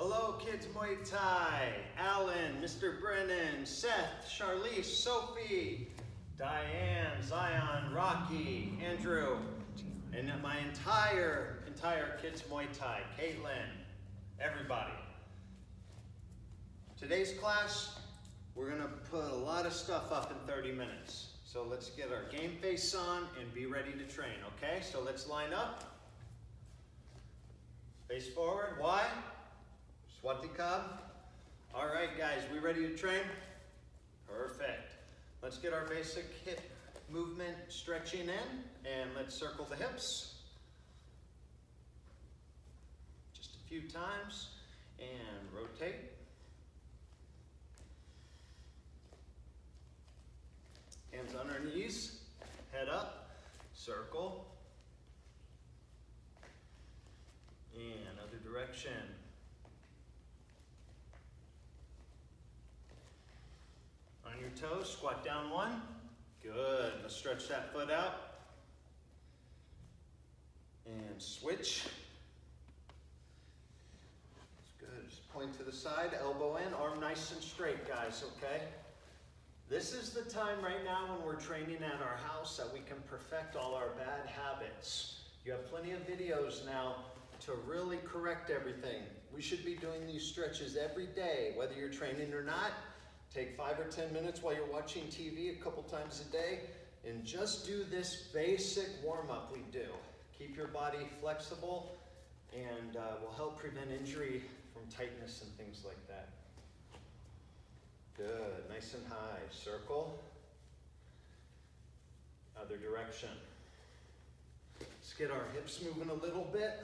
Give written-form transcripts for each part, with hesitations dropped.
Hello Kids Muay Thai, Alan, Mr. Brennan, Seth, Charlize, Sophie, Diane, Zion, Rocky, Andrew, and my entire Kids Muay Thai, Caitlin, everybody. Today's class, we're gonna put a lot of stuff up in 30 minutes. So let's get our game face on and be ready to train, okay? So let's line up. Face forward, why? Swati Kab. All right, guys, we ready to train? Perfect. Let's get our basic hip movement stretching in, and let's circle the hips. Just a few times, and rotate. Hands on our knees, head up, circle. And other direction. On your toes, squat down one. Good. Let's stretch that foot out. And switch. That's good. Just point to the side, elbow in, arm nice and straight, guys, okay? This is the time right now when we're training at our house that we can perfect all our bad habits. You have plenty of videos now to really correct everything. We should be doing these stretches every day, whether you're training or not. Take 5 or 10 minutes while you're watching TV a couple times a day, and just do this basic warm-up we do. Keep your body flexible, and will help prevent injury from tightness and things like that. Good, nice and high. Circle. Other direction. Let's get our hips moving a little bit.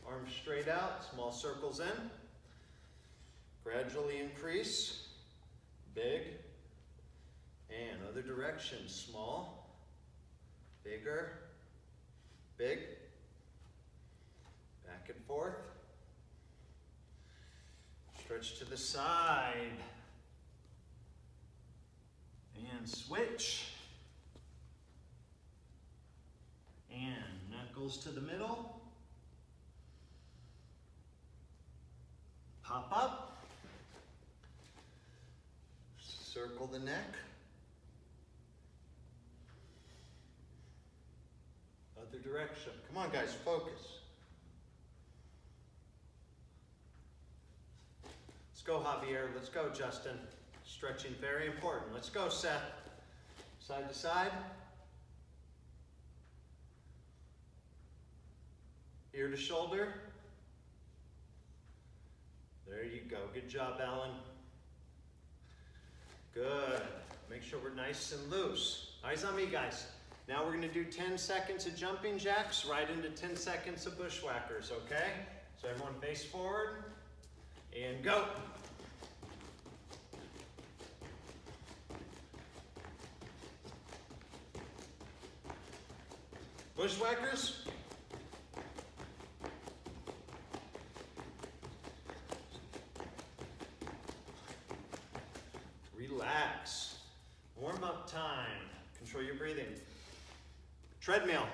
Arms straight out, small circles in. Gradually increase. Big. And other direction. Small. Bigger. Big. Back and forth. Stretch to the side. And switch. And knuckles to the middle. Pop up. Circle the neck. Other direction. Come on, guys, focus. Let's go, Javier. Let's go, Justin. Stretching, very important. Let's go, Seth. Side to side. Ear to shoulder. There you go. Good job, Alan. Good. Make sure we're nice and loose. Eyes on me, guys. Now we're going to do 10 seconds of jumping jacks right into 10 seconds of bushwhackers, okay? So everyone face forward and go. Bushwhackers. Relax. Warm up time. Control your breathing. Treadmill.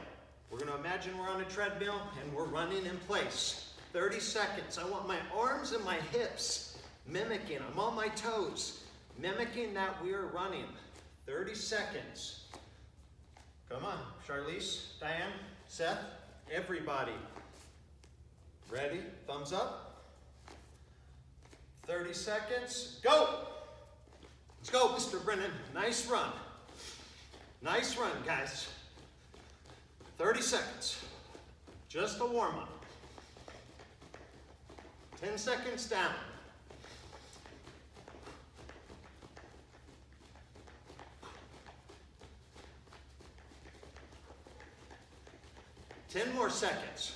We're going to imagine we're on a treadmill and we're running in place. 30 seconds. I want my arms and my hips mimicking. I'm on my toes. Mimicking that we are running. 30 seconds. Come on. Charlize, Diane, Seth, everybody. Ready? Thumbs up. 30 seconds. Go! Let's go, Mr. Brennan. Nice run. Nice run, guys. 30 seconds. Just a warm-up. 10 seconds down. Ten more seconds.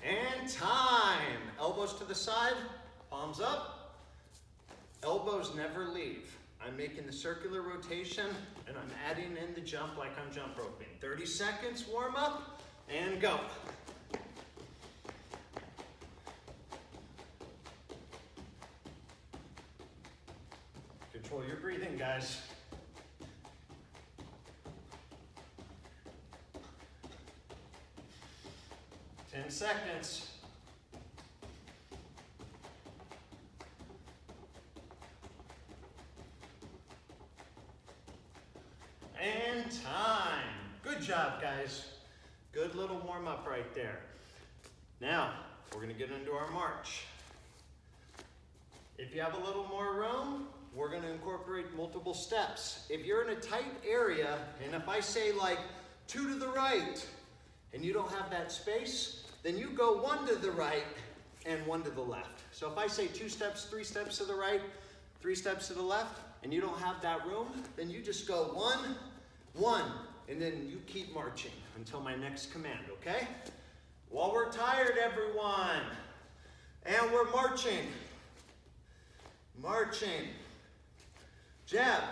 And time. Elbows to the side, palms up. Elbows never leave. I'm making the circular rotation and I'm adding in the jump like I'm jump roping. 30 seconds, warm up, and go. Control your breathing, guys. 10 seconds. And time. Good job, guys. Good little warm up right there. Now, we're gonna get into our march. If you have a little more room, we're gonna incorporate multiple steps. If you're in a tight area, and if I say like 2 to the right, and you don't have that space, then you go 1 to the right and 1 to the left. So if I say 2 steps, 3 steps to the right, 3 steps to the left, and you don't have that room, then you just go 1, 1, and then you keep marching until my next command, okay? While we're tired, everyone, and we're marching. Marching. Jab.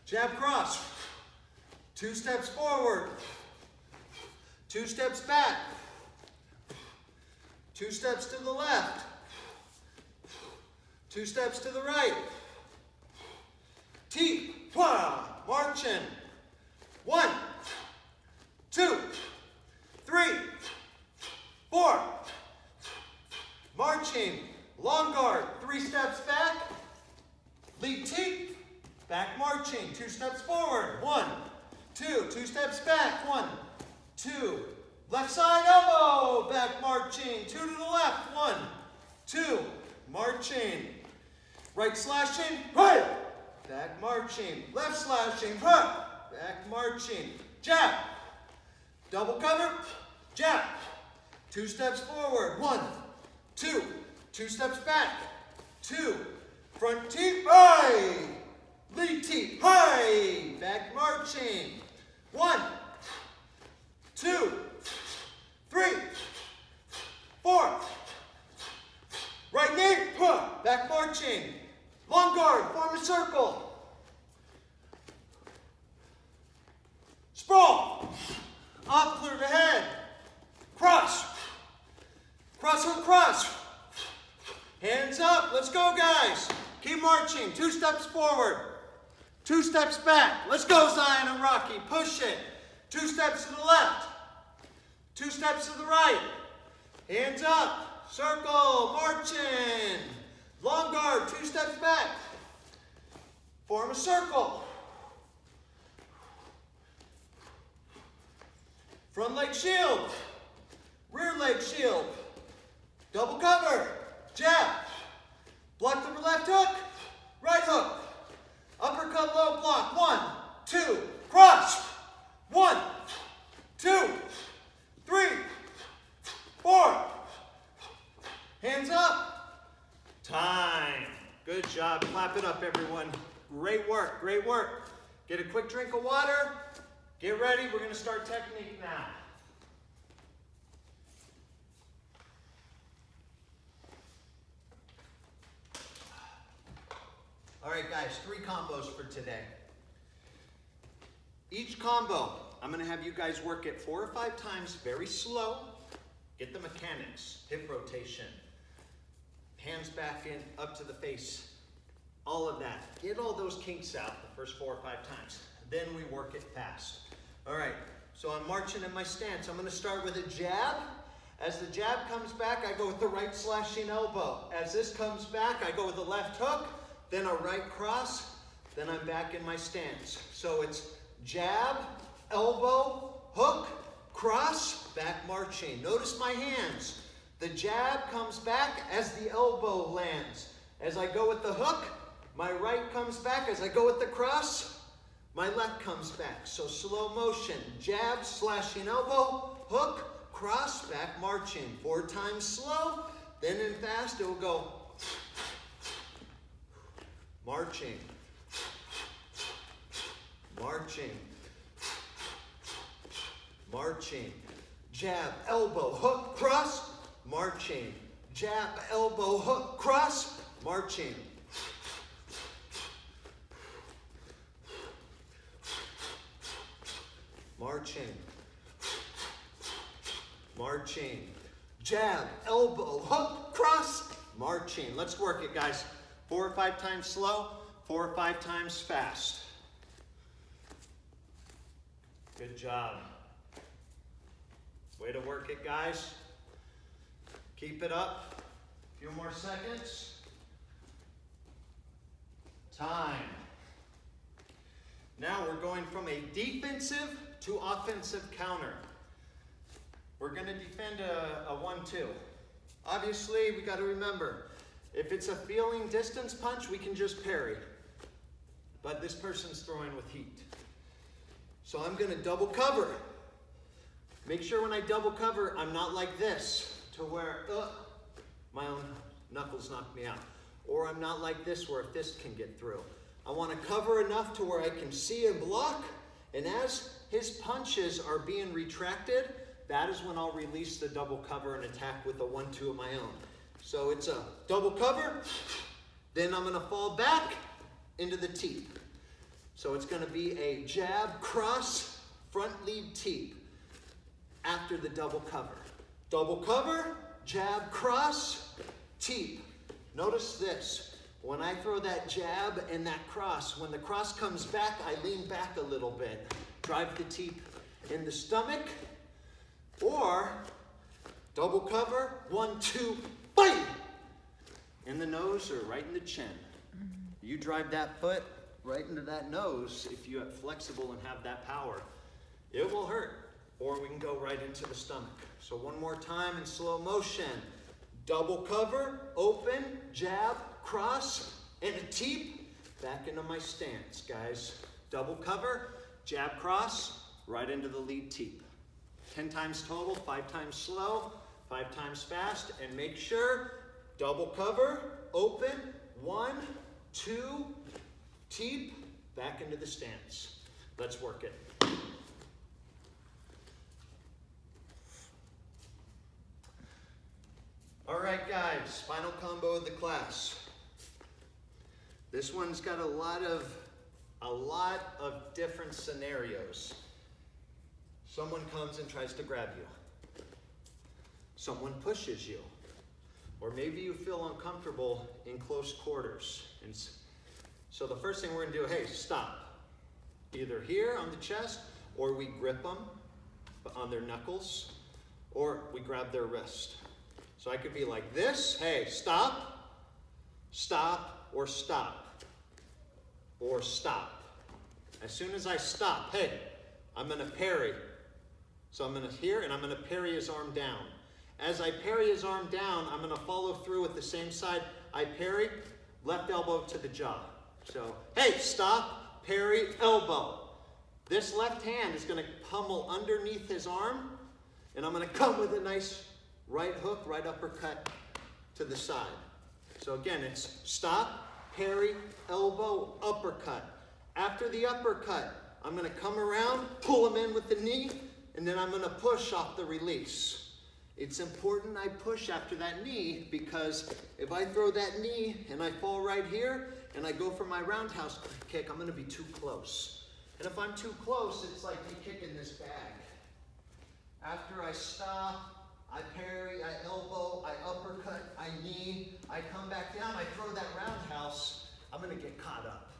Jab cross. 2 steps forward. 2 steps back. 2 steps to the left. 2 steps to the right. T, marching. 1, 2, 3, 4. Marching. Long guard. 3 steps back. Lead T. Back marching. 2 steps forward. 1, 2. 2 steps back. 1, 2. Left side elbow. Back marching. 2 to the left. 1, 2. Marching. Right slashing. Right. Back marching. Left slashing. Back marching. Jab. Double cover. Jab. 2 steps forward. 1, 2. 2 steps back. 2. Front T. High. Lead T. High. Back marching. 1, 2, 3, 4. Right knee. Back marching. Long guard. Form a circle. Sprawl. Up, clear the head. Cross. Cross hook cross. Hands up. Let's go, guys. Keep marching. 2 steps forward. 2 steps back. Let's go, Zion and Rocky. Push it. 2 steps to the left. 2 steps to the right. Hands up. Circle. Marching. Long guard. 2 steps back. Form a circle. Front leg shield. Rear leg shield. Double cover. Jab. Block the left hook. Right hook. Uppercut low block. 1, 2. Cross. 1, 2, 3, 4. Hands up. Time. Good job. Clap it up, everyone. Great work. Great work. Get a quick drink of water. Get ready. We're going to start technique now. All right, guys, 3 combos for today. Each combo, I'm going to have you guys work it 4 or 5 times, very slow. Get the mechanics, hip rotation, hands back in, up to the face, all of that. Get all those kinks out the first 4 or 5 times. Then we work it fast. All right, so I'm marching in my stance. I'm going to start with a jab. As the jab comes back, I go with the right slashing elbow. As this comes back, I go with the left hook, then a right cross, then I'm back in my stance. So it's jab, elbow, hook, cross, back marching. Notice my hands. The jab comes back as the elbow lands. As I go with the hook, my right comes back. As I go with the cross, my left comes back. So slow motion, jab, slashing elbow, hook, cross, back marching. 4 times slow, then in fast it will go marching, marching, marching, jab, elbow, hook, cross, marching, jab, elbow, hook, cross, marching. Marching, marching, jab, elbow, hook, cross, marching. Let's work it, guys. 4 or 5 times slow, 4 or 5 times fast. Good job. Way to work it, guys. Keep it up. A few more seconds. Time. Now we're going from a defensive to offensive counter. We're going to defend a 1-2. Obviously, we got to remember, if it's a feeling distance punch, we can just parry. But this person's throwing with heat. So I'm going to double cover. Make sure when I double cover, I'm not like this, to where my own knuckles knock me out. Or I'm not like this, where a fist can get through. I want to cover enough to where I can see and block, and as his punches are being retracted, that is when I'll release the double cover and attack with a 1-2 of my own. So it's a double cover, then I'm going to fall back into the teep. So it's going to be a jab, cross, front lead teep after the double cover. Double cover, jab, cross, teep. Notice this. When I throw that jab and that cross, when the cross comes back, I lean back a little bit. Drive the teep in the stomach, or double cover, 1-2, bite! In the nose or right in the chin. You drive that foot right into that nose if you're flexible and have that power. It will hurt, or we can go right into the stomach. So one more time in slow motion. Double cover, open, jab, cross, and a teep, back into my stance, guys. Double cover, jab, cross, right into the lead teep. 10 times total, 5 times slow, 5 times fast, and make sure, double cover, open, 1, 2, teep, back into the stance. Let's work it. All right, guys, final combo of the class. This one's got a lot of different scenarios. Someone comes and tries to grab you. Someone pushes you. Or maybe you feel uncomfortable in close quarters. And so the first thing we're gonna do, hey, stop. Either here on the chest, or we grip them on their knuckles, or we grab their wrist. So I could be like this, hey, stop, stop, or stop, or stop. As soon as I stop, hey, I'm gonna parry. So I'm gonna here, and I'm gonna parry his arm down. As I parry his arm down, I'm gonna follow through with the same side. I parry, left elbow to the jaw. So, hey, stop, parry, elbow. This left hand is gonna pummel underneath his arm, and I'm gonna come with a nice right hook, right uppercut to the side. So again, it's stop, parry, elbow, uppercut. After the uppercut, I'm gonna come around, pull him in with the knee, and then I'm gonna push off the release. It's important I push after that knee, because if I throw that knee and I fall right here and I go for my roundhouse kick, I'm gonna be too close. And if I'm too close, it's like me kicking this bag. After I stop, I parry, I elbow, I uppercut, I knee, I come back down, I throw that roundhouse, I'm gonna get caught up.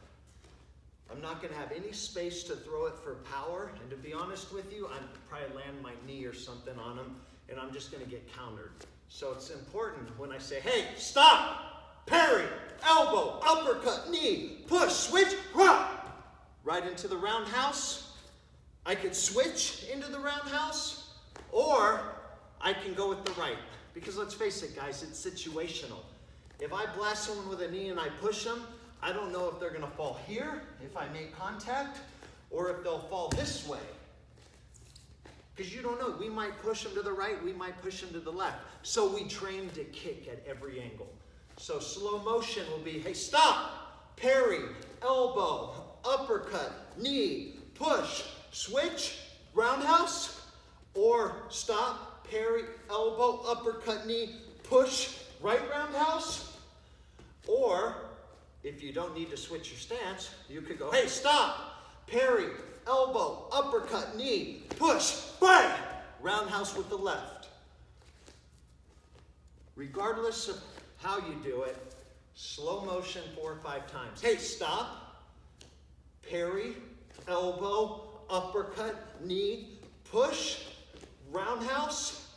I'm not gonna have any space to throw it for power, and to be honest with you, I'd probably land my knee or something on him, and I'm just gonna get countered. So it's important when I say, hey, stop, parry, elbow, uppercut, knee, push, switch, right into the roundhouse. I could switch into the roundhouse, or I can go with the right. Because let's face it, guys, it's situational. If I blast someone with a knee and I push them, I don't know if they're gonna fall here, if I make contact, or if they'll fall this way. Because you don't know, we might push them to the right, we might push them to the left. So we train to kick at every angle. So slow motion will be, hey, stop, parry, elbow, uppercut, knee, push, switch, roundhouse, or stop, parry, elbow, uppercut, knee, push, right roundhouse. Or if you don't need to switch your stance, you could go, hey, stop, parry, elbow, uppercut, knee, push, bang, roundhouse with the left. Regardless of how you do it, slow motion 4 or 5 times. Hey, stop, parry, elbow, uppercut, knee, push, roundhouse,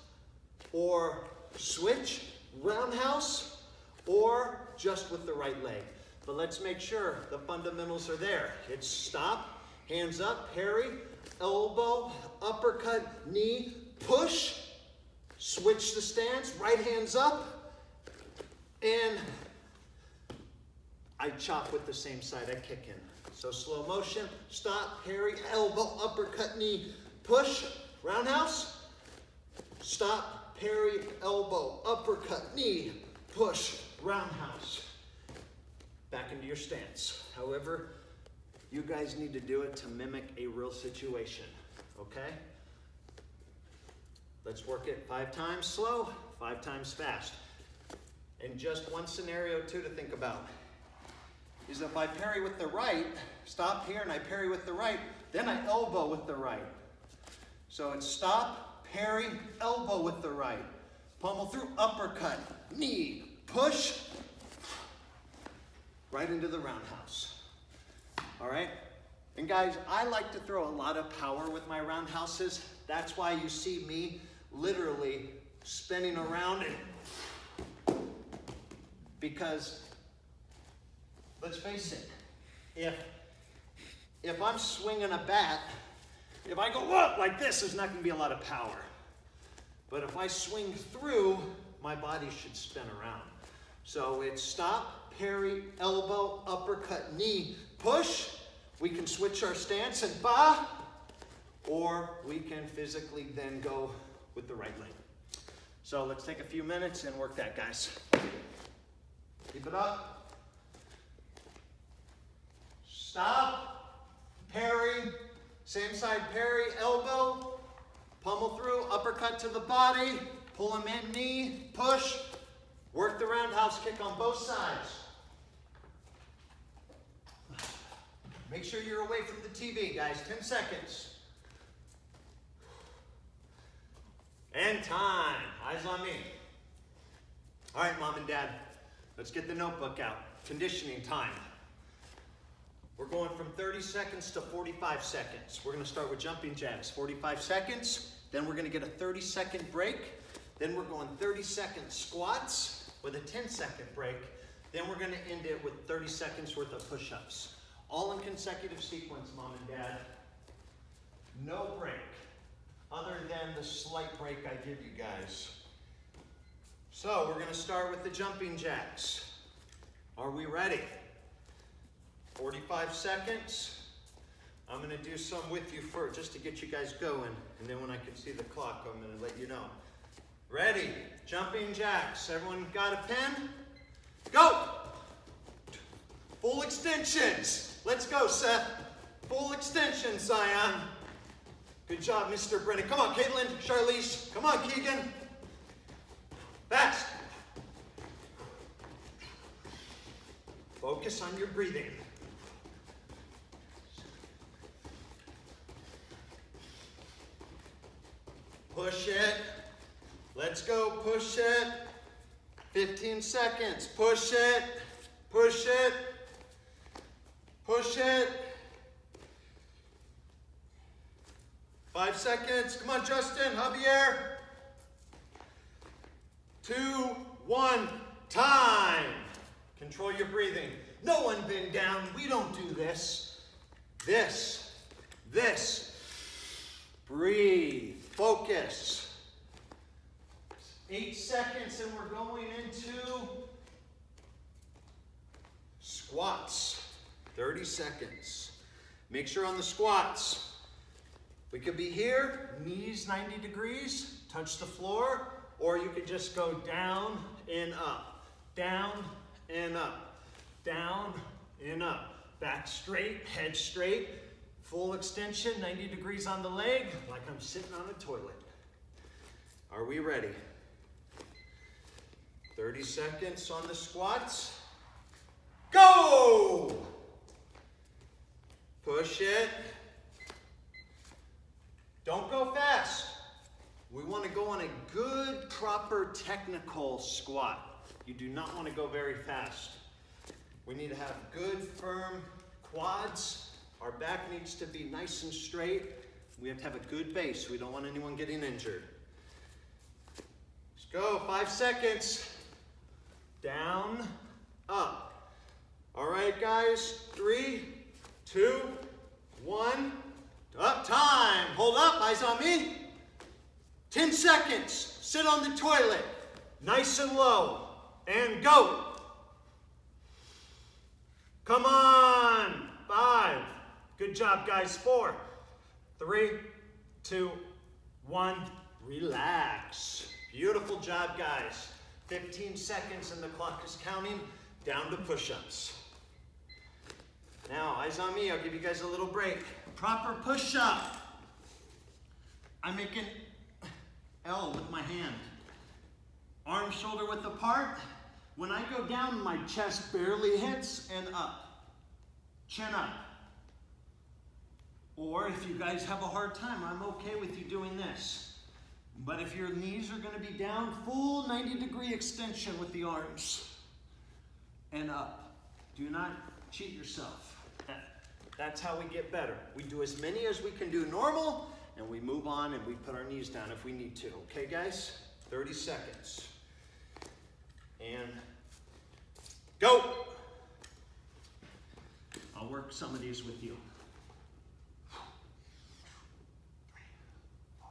or switch, roundhouse, or just with the right leg. But let's make sure the fundamentals are there. It's stop, hands up, parry, elbow, uppercut, knee, push, switch the stance, right hands up, and I chop with the same side I kick in. So slow motion, stop, parry, elbow, uppercut, knee, push, roundhouse, stop, parry, elbow, uppercut, knee, push, roundhouse. Back into your stance. However, you guys need to do it to mimic a real situation, okay? Let's work it 5 times slow, 5 times fast. And just one scenario too to think about is if I parry with the right, stop here and I parry with the right, then I elbow with the right. So it's stop, parry, elbow with the right. Pummel through, uppercut, knee, push, right into the roundhouse. All right? And guys, I like to throw a lot of power with my roundhouses. That's why you see me literally spinning around it. Because, let's face it, if I'm swinging a bat, if I go up like this, there's not going to be a lot of power. But if I swing through, my body should spin around. So it's stop, parry, elbow, uppercut, knee, push. We can switch our stance and ba, or we can physically then go with the right leg. So let's take a few minutes and work that, guys. Keep it up. Stop, parry, same side parry, elbow, pummel through, uppercut to the body, pull him in, knee, push, work the roundhouse kick on both sides. Make sure you're away from the TV, guys. 10 seconds. And time. Eyes on me. All right, Mom and Dad, let's get the notebook out. Conditioning time. We're going from 30 seconds to 45 seconds. We're going to start with jumping jacks. 45 seconds. Then we're going to get a 30-second break. Then we're going 30-second squats with a 10-second break. Then we're going to end it with 30 seconds worth of push-ups. All in consecutive sequence, Mom and Dad. No break, other than the slight break I give you guys. So we're going to start with the jumping jacks. Are we ready? 45 seconds. I'm going to do some with you first, just to get you guys going. And then when I can see the clock, I'm going to let you know. Ready? Jumping jacks. Everyone got a pen? Go! Full extensions. Let's go, Seth. Full extensions, Zion. Good job, Mr. Brennan. Come on, Caitlin, Charlize. Come on, Keegan. Fast. Focus on your breathing. Push it. Let's go. Push it. 15 seconds. Push it. Push it. Push it. 5 seconds. Come on, Justin, Javier. 2, 1, time. Control your breathing. No one bend down. We don't do this. This. Breathe. Focus. 8 seconds and we're going into squats. 30 seconds. Make sure on the squats, we could be here, knees 90 degrees, touch the floor, or you could just go down and up, down and up, down and up. Back straight, head straight, full extension, 90 degrees on the leg, like I'm sitting on a toilet. Are we ready? 30 seconds on the squats. Go! Push it. Don't go fast. We want to go on a good, proper, technical squat. You do not want to go very fast. We need to have good, firm quads. Our back needs to be nice and straight. We have to have a good base. We don't want anyone getting injured. Go, 5 seconds. Down, up. All right, guys, 3, 2, 1. Up, time. Hold up, eyes on me. 10 seconds. Sit on the toilet. Nice and low. And go. Come on. 5. Good job, guys. 4, 3, 2, 1. Relax. Beautiful job, guys. 15 seconds and the clock is counting down to push-ups. Now, eyes on me. I'll give you guys a little break. Proper push-up. I make an L with my hand. Arm, shoulder width apart. When I go down, my chest barely hits and up. Chin up. Or if you guys have a hard time, I'm okay with you doing this. But if your knees are going to be down, full 90-degree extension with the arms. And up. Do not cheat yourself. That's how we get better. We do as many as we can do normal, and we move on and we put our knees down if we need to. Okay, guys? 30 seconds. And go. I'll work some of these with you. 3, 4.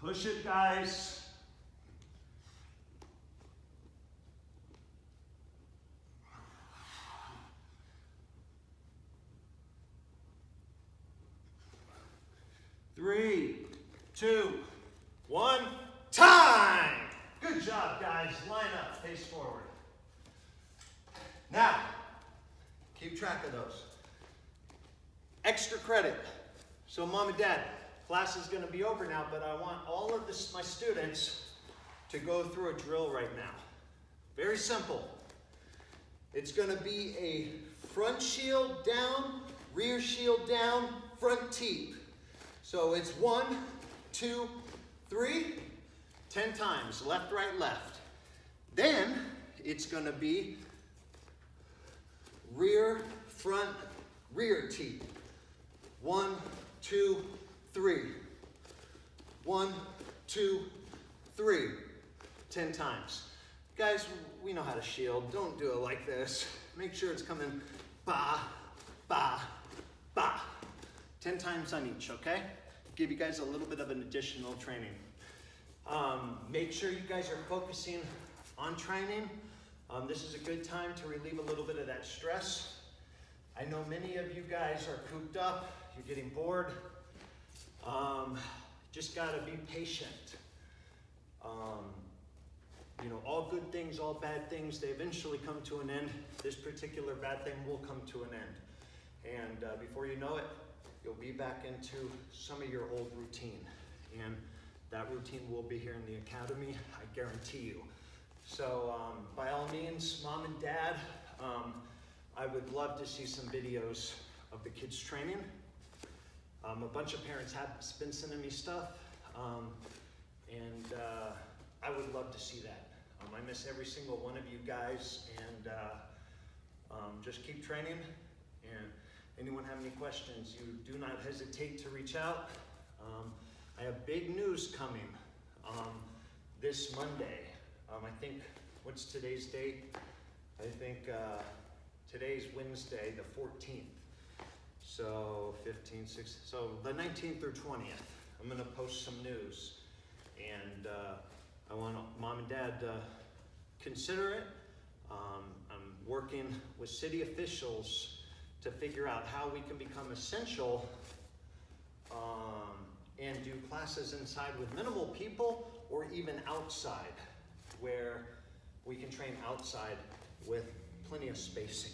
'Push it, guys. Three, 2, 1, time! Good job, guys. Line up, face forward. Now, keep track of those. Extra credit. So, Mom and Dad, class is going to be over now, but I want all of my students to go through a drill right now. Very simple. It's going to be a front shield down, rear shield down, front teep. So it's 1, 2, 3, 10 times, left, right, left. Then it's going to be rear, front, rear teep. 1, 2, 3. 1, 2, 3. 10 times. Guys, we know how to shield. Don't do it like this. Make sure it's coming ba, ba, ba. 10 times on each, okay? Give you guys a little bit of an additional training. Make sure you guys are focusing on training. This is a good time to relieve a little bit of that stress. I know many of you guys are cooped up. You're getting bored. Just gotta be patient. You know, all good things, all bad things, they eventually come to an end. This particular bad thing will come to an end. And before you know it, you'll be back into some of your old routine. And that routine will be here in the academy, I guarantee you. So by all means, Mom and Dad, I would love to see some videos of the kids training. A bunch of parents have been sending me stuff, and I would love to see that. I miss every single one of you guys, and just keep training. And anyone have any questions, you do not hesitate to reach out. I have big news coming this Monday. I think, what's today's date? I think today's Wednesday, the 14th. So 15, 16, so the 19th or 20th, I'm gonna post some news. And I want Mom and Dad to consider it. I'm working with city officials to figure out how we can become essential and do classes inside with minimal people, or even outside, where we can train outside with plenty of spacing.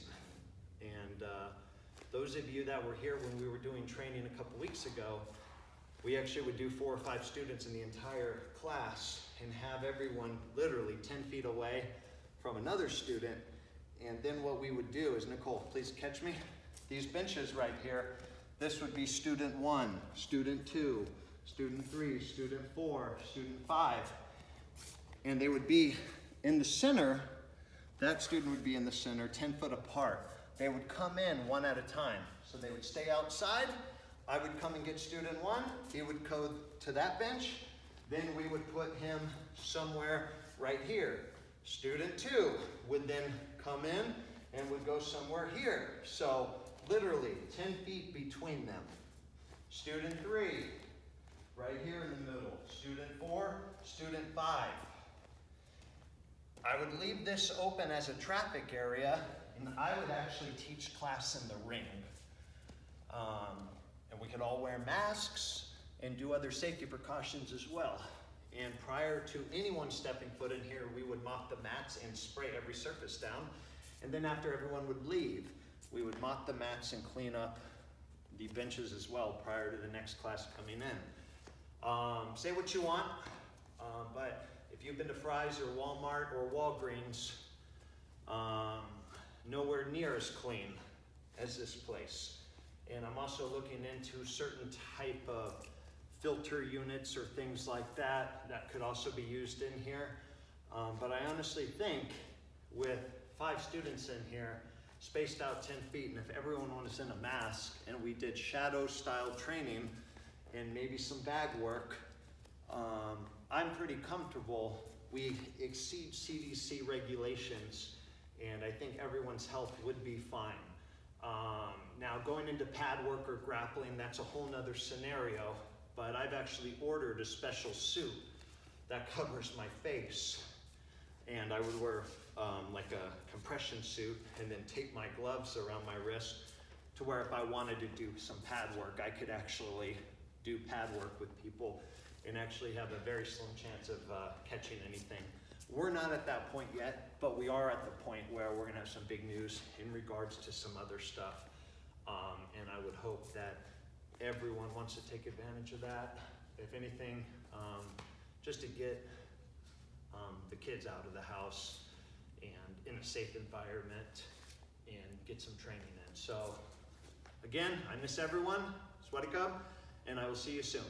And those of you that were here when we were doing training a couple weeks ago, we actually would do 4 or 5 students in the entire class and have everyone literally 10 feet away from another student. And then what we would do is, Nicole, please catch me. These benches right here, this would be student 1, student 2, student 3, student 4, student 5. And they would be in the center That student would be in the center, 10 foot apart. They would come in one at a time. So they would stay outside. I would come and get student 1. He would go to that bench. Then we would put him somewhere right here. Student 2 would then come in and would go somewhere here. So literally 10 feet between them. Student 3, right here in the middle. Student 4, student 5. I would leave this open as a traffic area, and I would actually teach class in the ring. And we could all wear masks and do other safety precautions as well. And prior to anyone stepping foot in here, we would mop the mats and spray every surface down. And then after everyone would leave, we would mop the mats and clean up the benches as well prior to the next class coming in. Say what you want, but if you've been to Fry's or Walmart or Walgreens, nowhere near as clean as this place. And I'm also looking into certain type of filter units or things like that that could also be used in here. But I honestly think with 5 students in here, spaced out 10 feet, and if everyone was in a mask and we did shadow style training and maybe some bag work, I'm pretty comfortable. We exceed CDC regulations, and I think everyone's health would be fine. Now going into pad work or grappling, that's a whole nother scenario, but I've actually ordered a special suit that covers my face. And I would wear like a compression suit and then tape my gloves around my wrist to where if I wanted to do some pad work, I could actually do pad work with people and actually have a very slim chance of catching anything. We're not at that point yet, but we are at the point where we're gonna have some big news in regards to some other stuff. And I would hope that everyone wants to take advantage of that. If anything, just to get the kids out of the house and in a safe environment and get some training in. So again, I miss everyone. Sweaty Cub, and I will see you soon.